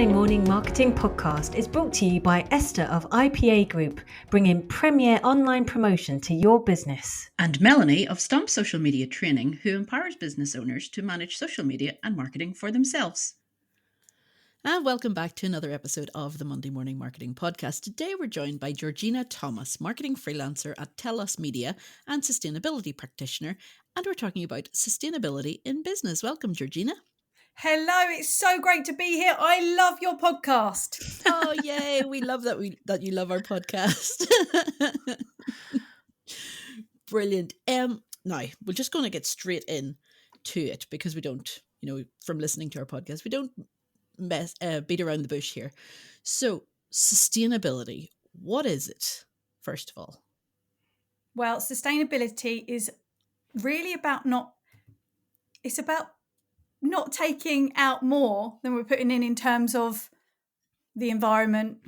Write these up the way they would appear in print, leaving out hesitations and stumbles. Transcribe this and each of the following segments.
Monday Morning Marketing Podcast is brought to you by Esther of IPA Group, bringing premier online promotion to your business. And Melanie of Stomp Social Media Training, who empowers business owners to manage social media and marketing for themselves. And welcome back to another episode of the Monday Morning Marketing Podcast. Today we're joined by Georgina Thomas, marketing freelancer at TELUS Media and sustainability practitioner, and we're talking about sustainability in business. Welcome, Georgina. Hello, it's so great to be here. I love your podcast. Oh, yay. We love that you love our podcast. Brilliant. Now, we're just going to get straight in to it because we don't, from listening to our podcast, we don't beat around the bush here. So, sustainability, what is it, first of all? Well, sustainability is really about not taking out more than we're putting in terms of the environment,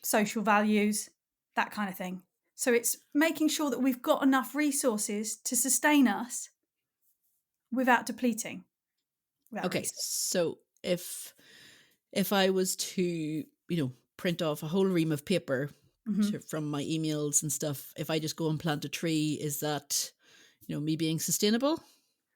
social values, that kind of thing. So it's making sure that we've got enough resources to sustain us without depleting. So if I was to, print off a whole ream of paper from my emails and stuff, if I just go and plant a tree, is that, me being sustainable?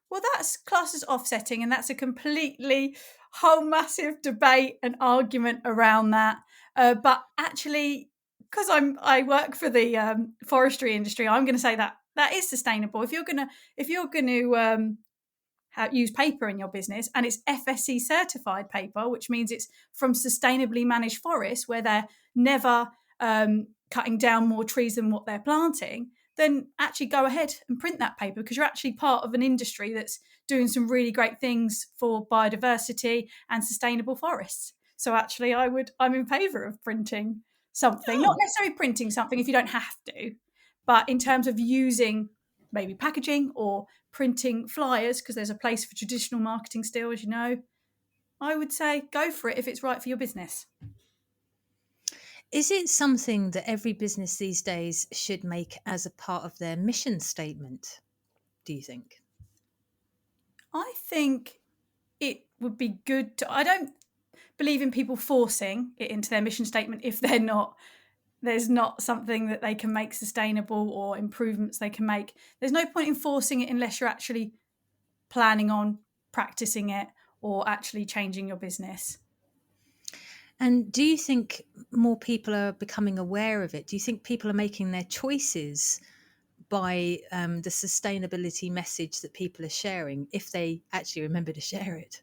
Well, that's classed as offsetting, and that's a completely whole massive debate and argument around that. But actually, because I work for the forestry industry, I'm going to say that is sustainable. If you're going to use paper in your business, and it's FSC certified paper, which means it's from sustainably managed forests where they're never cutting down more trees than what they're planting, then actually go ahead and print that paper, because you're actually part of an industry that's doing some really great things for biodiversity and sustainable forests. So actually I'm in favour of printing something, not necessarily printing something if you don't have to, but in terms of using maybe packaging or printing flyers, because there's a place for traditional marketing still, as you know, I would say go for it if it's right for your business. Is it something that every business these days should make as a part of their mission statement, do you think? I think it would be good to, I don't believe in people forcing it into their mission statement if there's not something that they can make sustainable or improvements they can make. There's no point in forcing it unless you're actually planning on practicing it or actually changing your business. And do you think more people are becoming aware of it? Do you think people are making their choices by the sustainability message that people are sharing, if they actually remember to share it?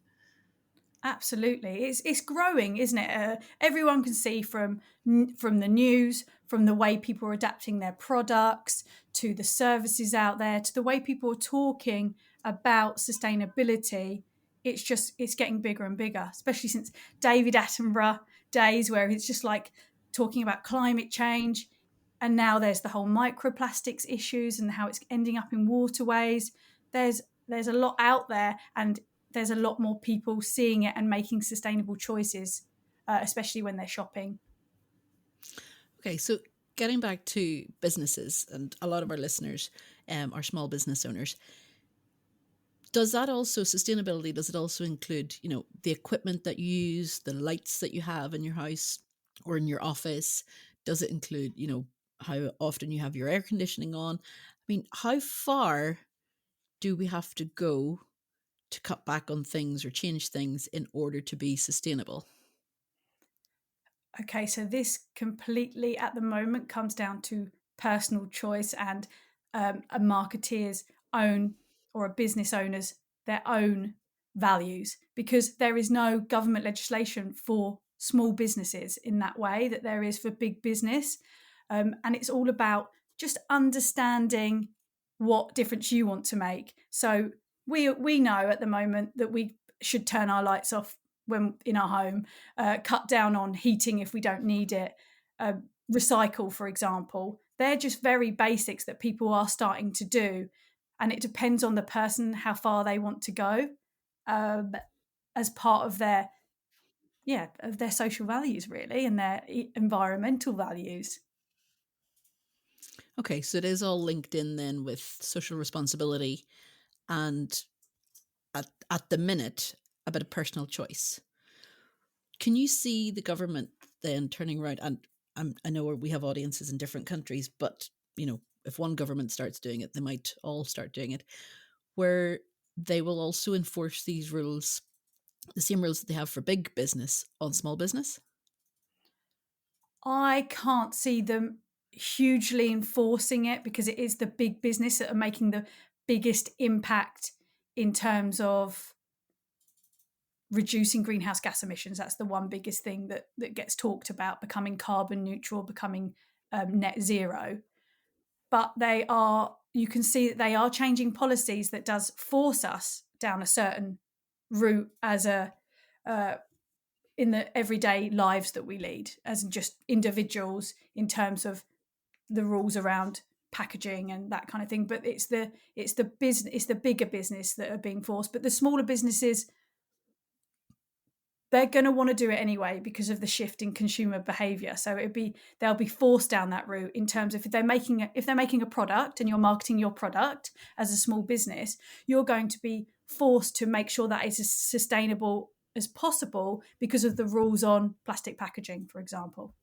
Absolutely. It's growing, isn't it? Everyone can see from the news, from the way people are adapting their products, to the services out there, to the way people are talking about sustainability. It's getting bigger and bigger, especially since David Attenborough days, where it's just like talking about climate change. And now there's the whole microplastics issues and how it's ending up in waterways. There's a lot out there, and there's a lot more people seeing it and making sustainable choices, especially when they're shopping. Okay, so getting back to businesses, and a lot of our listeners are small business owners. Does that also, sustainability, does it also include, the equipment that you use, the lights that you have in your house or in your office? Does it include, how often you have your air conditioning on? I mean, how far do we have to go to cut back on things or change things in order to be sustainable? Okay, so this completely at the moment comes down to personal choice and a marketeer's own, or a business owner's, their own values, because there is no government legislation for small businesses in that way that there is for big business. And it's all about just understanding what difference you want to make. So we know at the moment that we should turn our lights off when in our home, cut down on heating if we don't need it, recycle, for example. They're just very basics that people are starting to do. And it depends on the person how far they want to go as part of their social values, really, and their environmental values. Okay, so it is all linked in then with social responsibility and at the minute a bit of personal choice. can you see the government then turning around? And I know we have audiences in different countries, but if one government starts doing it, they might all start doing it, where they will also enforce these rules, the same rules that they have for big business, on small business. I can't see them hugely enforcing it because it is the big business that are making the biggest impact in terms of reducing greenhouse gas emissions. That's the one biggest thing that gets talked about, becoming carbon neutral, becoming net zero. But you can see that they are changing policies that does force us down a certain route as in the everyday lives that we lead as just individuals in terms of the rules around packaging and that kind of thing. But it's the business, it's the bigger business that are being forced. But the smaller businesses, they're going to want to do it anyway because of the shift in consumer behavior. So they'll be forced down that route in terms of if they're making a product and you're marketing your product as a small business, you're going to be forced to make sure that it's as sustainable as possible because of the rules on plastic packaging, for example.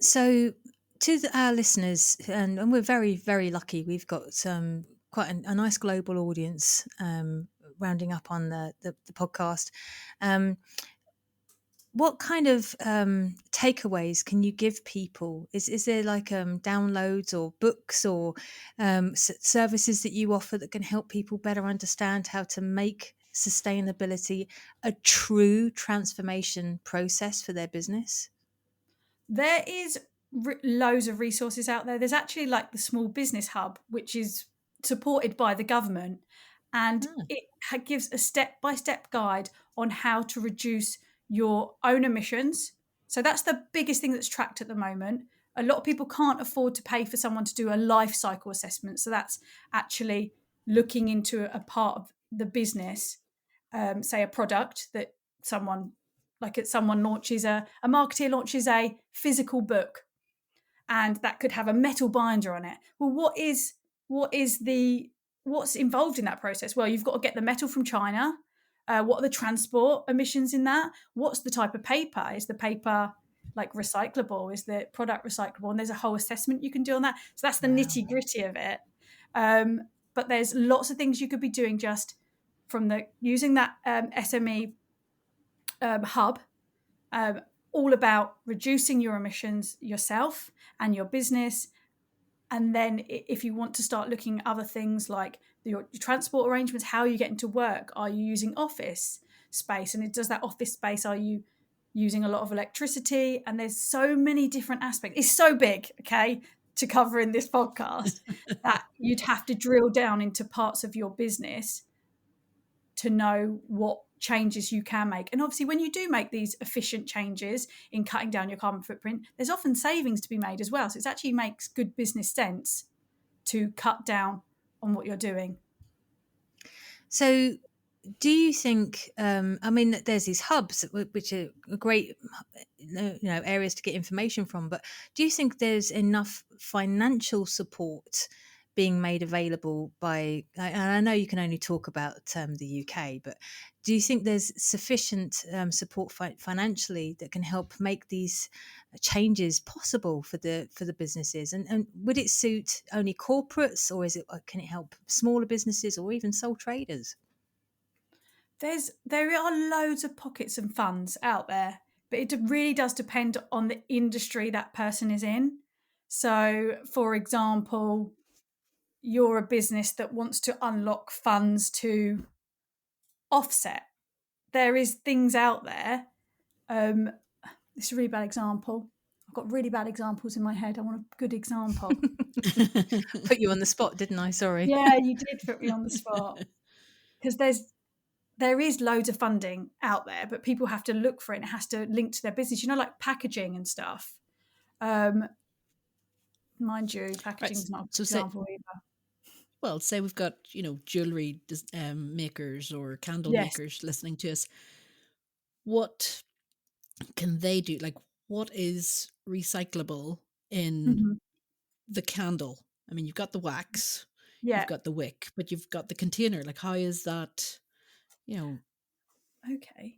So, to our listeners, and we're very, very lucky, we've got quite a nice global audience rounding up on the podcast. What kind of takeaways can you give people? Is there like downloads or books or services that you offer that can help people better understand how to make sustainability a true transformation process for their business? There is loads of resources out there. There's actually like the Small Business Hub, which is supported by the government, and it gives a step-by-step guide on how to reduce your own emissions. So that's the biggest thing that's tracked at the moment. A lot of people can't afford to pay for someone to do a life cycle assessment. So that's actually looking into a part of the business, say a product that someone launches a marketeer launches a physical book, and that could have a metal binder on it. Well, what's involved in that process? Well, you've got to get the metal from China. What are the transport emissions in that? What's the type of paper? Is the paper like recyclable? Is the product recyclable? And there's a whole assessment you can do on that. So that's the nitty gritty of it. But there's lots of things you could be doing just from using that SME hub, all about reducing your emissions yourself and your business. And then if you want to start looking at other things like your transport arrangements, how are you getting to work? Are you using office space? And does that office space, are you using a lot of electricity? And there's so many different aspects. It's so big, okay, to cover in this podcast that you'd have to drill down into parts of your business to know what changes you can make. And obviously, when you do make these efficient changes in cutting down your carbon footprint, there's often savings to be made as well. So it actually makes good business sense to cut down on what you're doing. So, do you think? I mean, there's these hubs which are great, areas to get information from. But do you think there's enough financial support being made available by? And I know you can only talk about the UK, but do you think there's sufficient support financially that can help make these changes possible for the businesses? And would it suit only corporates, or can it help smaller businesses or even sole traders? There are loads of pockets and funds out there, but it really does depend on the industry that person is in. So, for example, you're a business that wants to unlock funds to offset. There is things out there. This is a really bad example. I've got really bad examples in my head. I want a good example. Put you on the spot, didn't I? Sorry. Yeah, you did put me on the spot. Because there is loads of funding out there, but people have to look for it and it has to link to their business, like packaging and stuff. Mind you, packaging is not a good example either. Well, say we've got, jewelry makers or candle Yes. makers listening to us. What can they do? Like, what is recyclable in the candle? I mean, you've got the wax, Yeah. you've got the wick, but you've got the container. Like, how is that, Okay.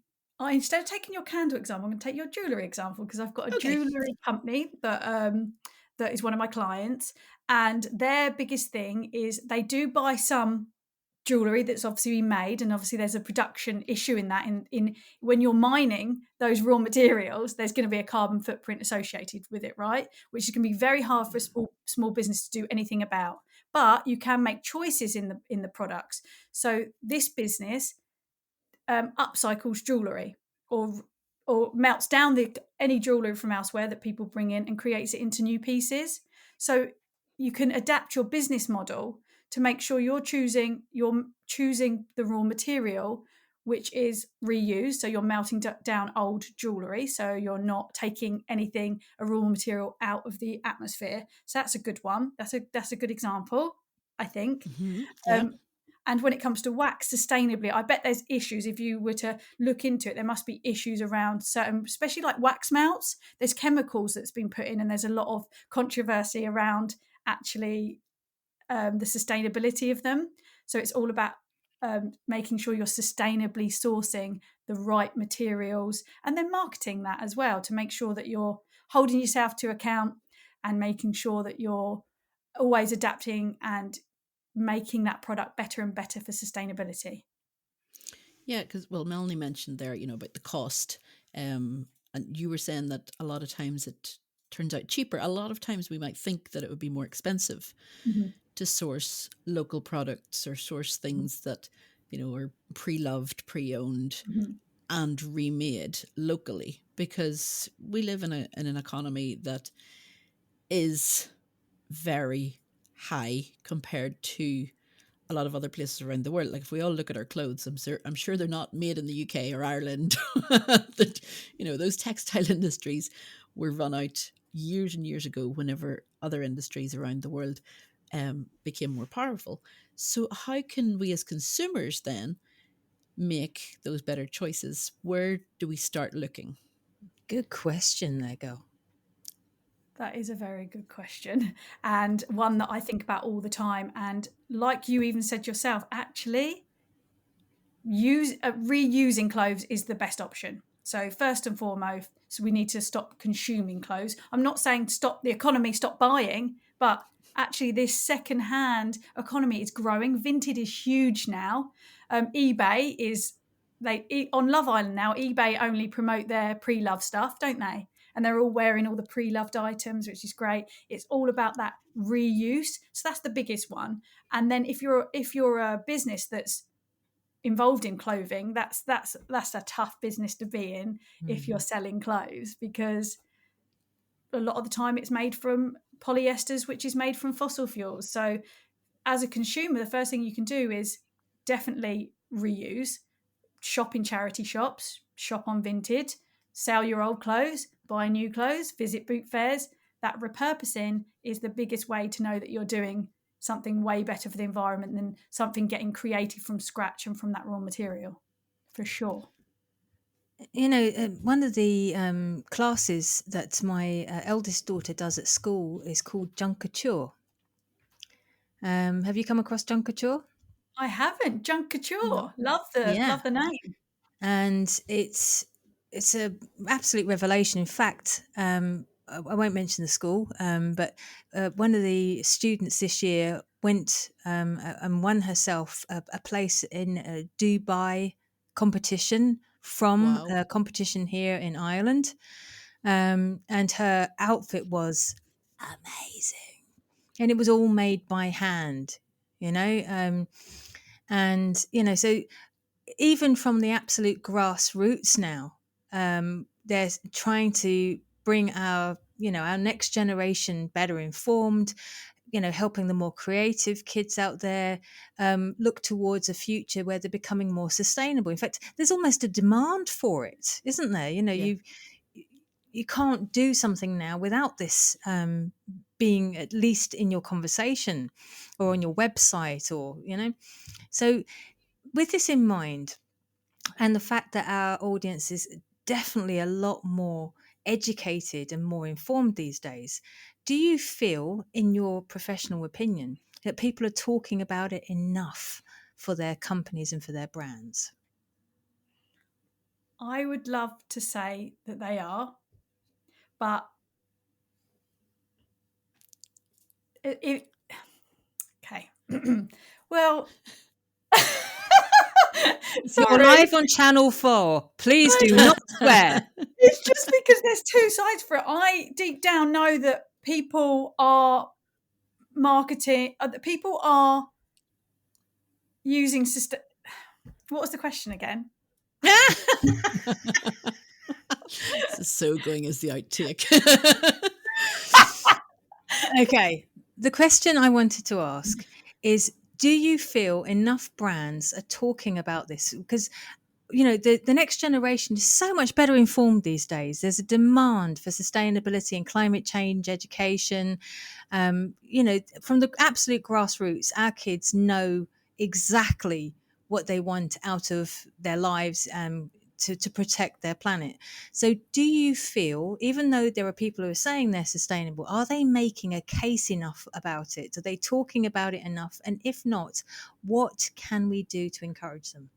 Instead of taking your candle example, I'm going to take your jewellery example, because I've got a Okay. jewellery company that is one of my clients, and their biggest thing is they do buy some jewellery that's obviously been made, and obviously there's a production issue in that. In when you're mining those raw materials, there's going to be a carbon footprint associated with it, right? Which is going to be very hard for a small business to do anything about. But you can make choices in the products. So this business upcycles jewellery, or melts down any jewellery from elsewhere that people bring in and creates it into new pieces. So you can adapt your business model to make sure you're choosing the raw material, which is reused. So you're melting down old jewellery, so you're not taking a raw material out of the atmosphere. So that's a good one. That's a good example, I think. Yeah. And when it comes to wax sustainably, I bet there's issues. If you were to look into it, there must be issues around certain, especially like wax melts. There's chemicals that's been put in, and there's a lot of controversy around actually the sustainability of them. So it's all about making sure you're sustainably sourcing the right materials, and then marketing that as well, to make sure that you're holding yourself to account and making sure that you're always adapting and making that product better and better for sustainability. Yeah, because Melanie mentioned there, about the cost, and you were saying that a lot of times it turns out cheaper. A lot of times we might think that it would be more expensive to source local products or source things that are pre-loved, pre-owned, and remade locally, because we live in an economy that is very high compared to a lot of other places around the world. Like, if we all look at our clothes, I'm sure they're not made in the UK or Ireland. That those textile industries were run out years and years ago, whenever other industries around the world became more powerful. So how can we as consumers then make those better choices? Where do we start looking? Good question there, girl. That is a very good question, and one that I think about all the time. And like you even said yourself, actually, reusing clothes is the best option. So first and foremost, we need to stop consuming clothes. I'm not saying stop the economy, stop buying, but actually this second-hand economy is growing. Vinted is huge now. eBay is on Love Island now. eBay only promote their pre-loved stuff, don't they? And they're all wearing all the pre-loved items, which is great. It's all about that reuse. So that's the biggest one. And then if you're a business that's involved in clothing, that's a tough business to be in if you're selling clothes, because a lot of the time it's made from polyesters, which is made from fossil fuels. So as a consumer, the first thing you can do is definitely reuse, shop in charity shops, shop on Vinted, sell your old clothes, buy new clothes, visit boot fairs. That repurposing is the biggest way to know that you're doing something way better for the environment than something getting created from scratch and from that raw material, for sure. One of the classes that my eldest daughter does at school is called Junkature. Have you come across Junkature? I haven't. Junk couture. No. Yeah. Love the name. And it's a absolute revelation. In fact, I won't mention the school, but one of the students this year went and won herself a place in a Dubai competition from Wow. a competition here in Ireland, and her outfit was amazing, and it was all made by hand, and so even from the absolute grassroots now, they're trying to bring our next generation better informed, helping the more creative kids out there look towards a future where they're becoming more sustainable. In fact, there's almost a demand for it, isn't there? Yeah. You can't do something now without this being at least in your conversation or on your website, or so with this in mind, and the fact that our audience is definitely a lot more educated and more informed these days, do you feel, in your professional opinion, that people are talking about it enough for their companies and for their brands? I would love to say that they are, but okay. Well, You're sorry. live on Channel 4. Please do not swear. It's just because there's two sides for it. I deep down know that people are marketing, people are using what was the question again? This is so going as the outtake. Okay. The question I wanted to ask is, do you feel enough brands are talking about this? Because the next generation is so much better informed these days. There's a demand for sustainability and climate change education. From the absolute grassroots, our kids know exactly what they want out of their lives, to protect their planet. So do you feel, even though there are people who are saying they're sustainable, are they making a case enough about it? Are they talking about it enough? And if not, what can we do to encourage them?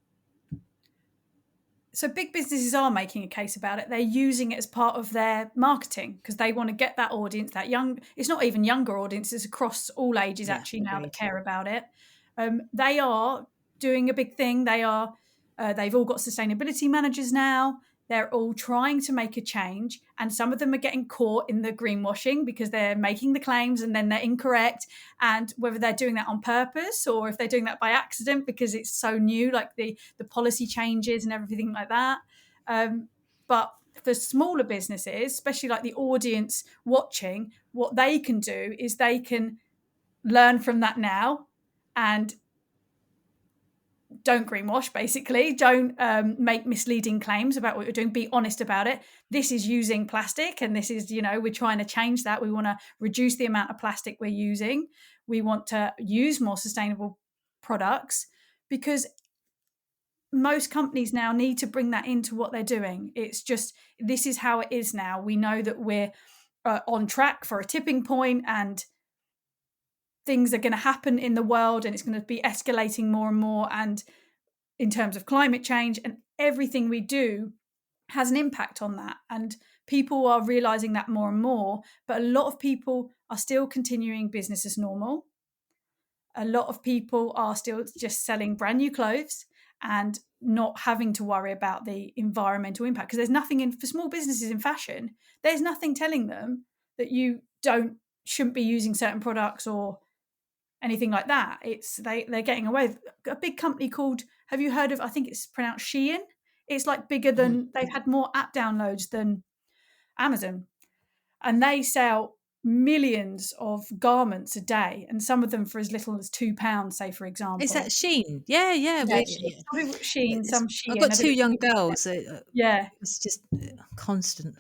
So big businesses are making a case about it. They're using it as part of their marketing because they want to get that audience, that young, it's not even younger audiences, across all ages actually now that care about it. They are doing a big thing. They've all got sustainability managers now. They're all trying to make a change, and some of them are getting caught in the greenwashing because they're making the claims and then they're incorrect. And whether they're doing that on purpose or if they're doing that by accident because it's so new, like the policy changes and everything like that. But for smaller businesses, especially like the audience watching, what they can do is they can learn from that now and don't greenwash, basically. Don't make misleading claims about what you're doing. Be honest about it. This is using plastic, and this is, we're trying to change that. We want to reduce the amount of plastic we're using. We want to use more sustainable products because most companies now need to bring that into what they're doing. It's just, this is how it is now. We know that we're on track for a tipping point, and things are going to happen in the world, and it's going to be escalating more and more. And in terms of climate change, and everything we do has an impact on that. And people are realizing that more and more, but a lot of people are still continuing business as normal. A lot of people are still just selling brand new clothes and not having to worry about the environmental impact, because there's nothing for small businesses in fashion, there's nothing telling them that you shouldn't be using certain products or anything like that. It's they're getting away with a big company called, have you heard of, I think it's pronounced Shein. It's like bigger than, they've had more app downloads than Amazon, and they sell millions of garments a day, and some of them for as little as £2, say, for example. Is that Shein? Yeah. Shein, some Shein. I've got two young girls. Yeah, it's just constant.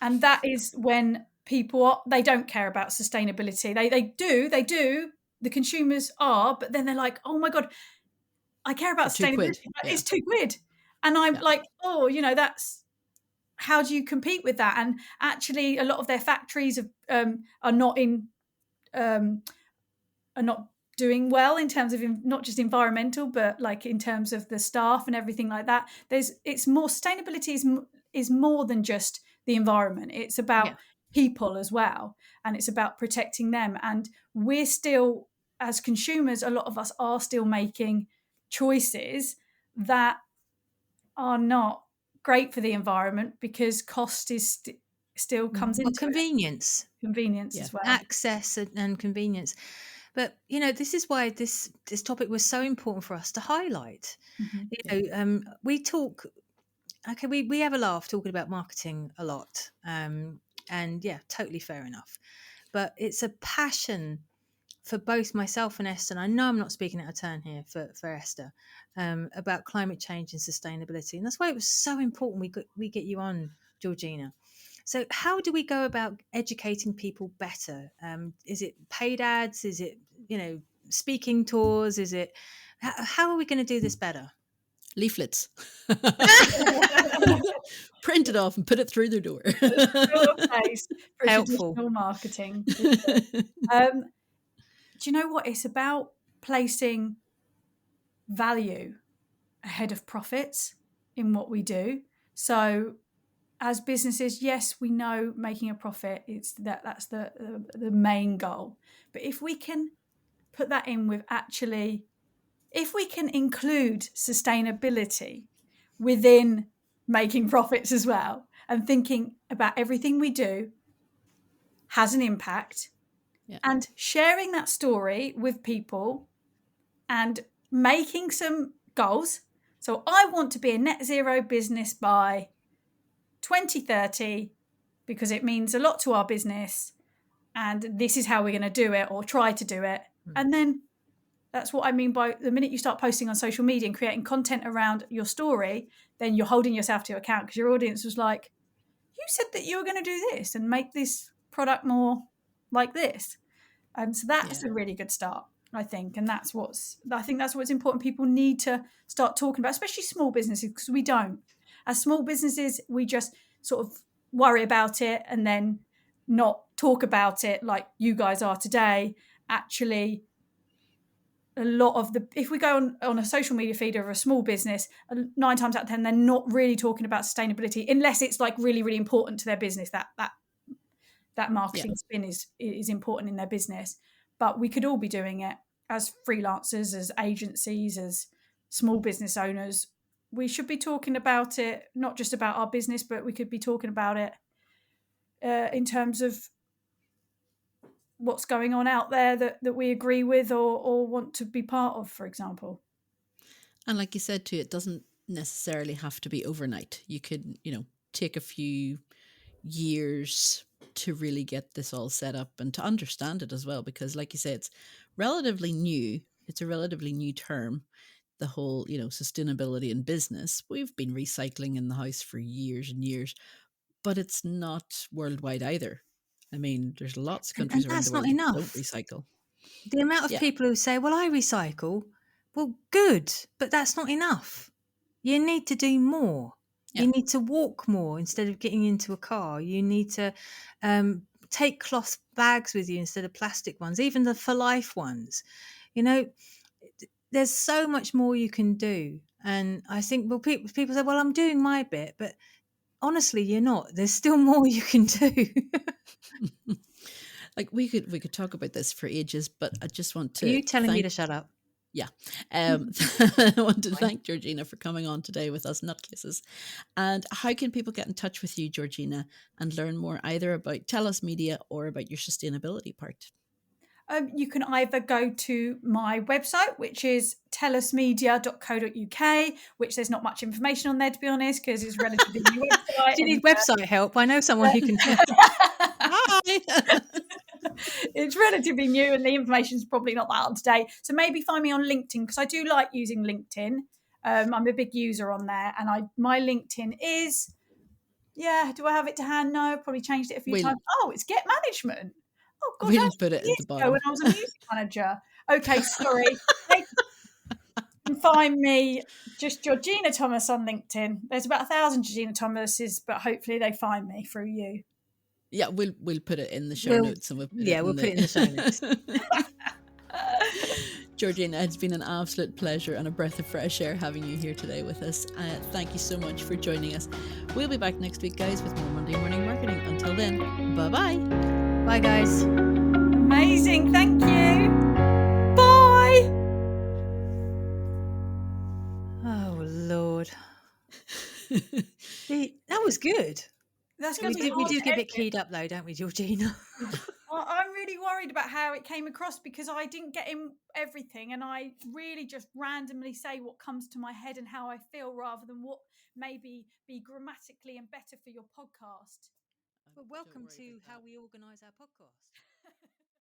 And that is when people they don't care about sustainability. They do. The consumers are, but then they're like, oh my God, I care about sustainability. It's £2. And I'm like, oh, that's, how do you compete with that? And actually, a lot of their factories are not doing well in terms of not just environmental, but like in terms of the staff and everything like that. It's more, sustainability is more than just the environment. It's about people as well, and it's about protecting them. And we're still, as consumers, a lot of us are still making choices that are not great for the environment because cost is still comes into convenience as well, access and convenience. But this is why this topic was so important for us to highlight. We talk, we have a laugh talking about marketing a lot, and totally fair enough, but it's a passion for both myself and Esther, and I know I'm not speaking out of turn here for Esther, about climate change and sustainability. And that's why it was so important we get you on, Georgina. So how do we go about educating people better? Is it paid ads? Is it, speaking tours? Is it, how are we going to do this better? Leaflets. Print it off and put it through their door. For helpful traditional marketing. Do you know what? It's about placing value ahead of profits in what we do. So as businesses, yes, we know making a profit, that's the main goal. But if we can put that in with actually, if we can include sustainability within making profits as well, and thinking about everything we do has an impact, Yeah. and sharing that story with people and making some goals. So I want to be a net zero business by 2030 because it means a lot to our business, and this is how we're going to do it or try to do it. And then that's what I mean by the minute you start posting on social media and creating content around your story, then you're holding yourself to account, because your audience was like, you said that you were going to do this and make this product more like this. And so that's a really good start, I think. And that's what's important. People need to start talking about, especially small businesses, because we don't. As small businesses, we just sort of worry about it and then not talk about it like you guys are today. Actually, a lot of if we go on a social media feed of a small business, 9 times out of 10, they're not really talking about sustainability unless it's like really, really important to their business. That marketing spin is important in their business. But we could all be doing it as freelancers, as agencies, as small business owners. We should be talking about it, not just about our business, but we could be talking about it in terms of what's going on out there that we agree with or want to be part of, for example. And like you said too, it doesn't necessarily have to be overnight. You could, take a few years to really get this all set up and to understand it as well, because like you say, it's relatively new. It's a relatively new term, the whole, sustainability in business. We've been recycling in the house for years and years, but it's not worldwide either. I mean, there's lots of countries And around the that's not world that don't enough. recycle. The amount of Yeah. people who say, well, I recycle, well, good, but that's not enough. You need to do more. Yeah. You need to walk more instead of getting into a car. You need to take cloth bags with you instead of plastic ones, even the for life ones. There's so much more you can do. And I think, well, people say, well, I'm doing my bit, but honestly, you're not. There's still more you can do. Like we could talk about this for ages, but I just want Are to you telling me thank to shut up? Yeah. I want to thank Georgina for coming on today with us nutcases. And how can people get in touch with you, Georgina, and learn more either about Telus Media or about your sustainability part? You can either go to my website, which is telusmedia.co.uk, which there's not much information on there, to be honest, because it's a relatively new website. Do you need website help? I know someone who can help. Hi. It's relatively new and the information's probably not that up to date. So maybe find me on LinkedIn, because I do like using LinkedIn. I'm a big user on there, and my LinkedIn is, do I have it to hand? No, I've probably changed it a few times. Oh, it's Get Management. Oh gosh, We'll put it at years the ago bottom. when I was a music manager. Okay, sorry. You can find me just Georgina Thomas on LinkedIn. There's about 1,000 Georgina Thomases, but hopefully they find me through you. Yeah, we'll put it in the show notes, and we'll put it in the show notes. Georgina, it's been an absolute pleasure and a breath of fresh air having you here today with us. Thank you so much for joining us. We'll be back next week, guys, with more Monday Morning Marketing. Until then, bye-bye. Bye, guys. Amazing. Thank you. Bye. Oh, Lord. That was good. That's We going to be do hard to get a bit edit. keyed up, though, don't we, Georgina? I'm really worried about how it came across, because I didn't get in everything, and I really just randomly say what comes to my head and how I feel, rather than what maybe be grammatically and better for your podcast. Well, welcome to how we organise our podcast.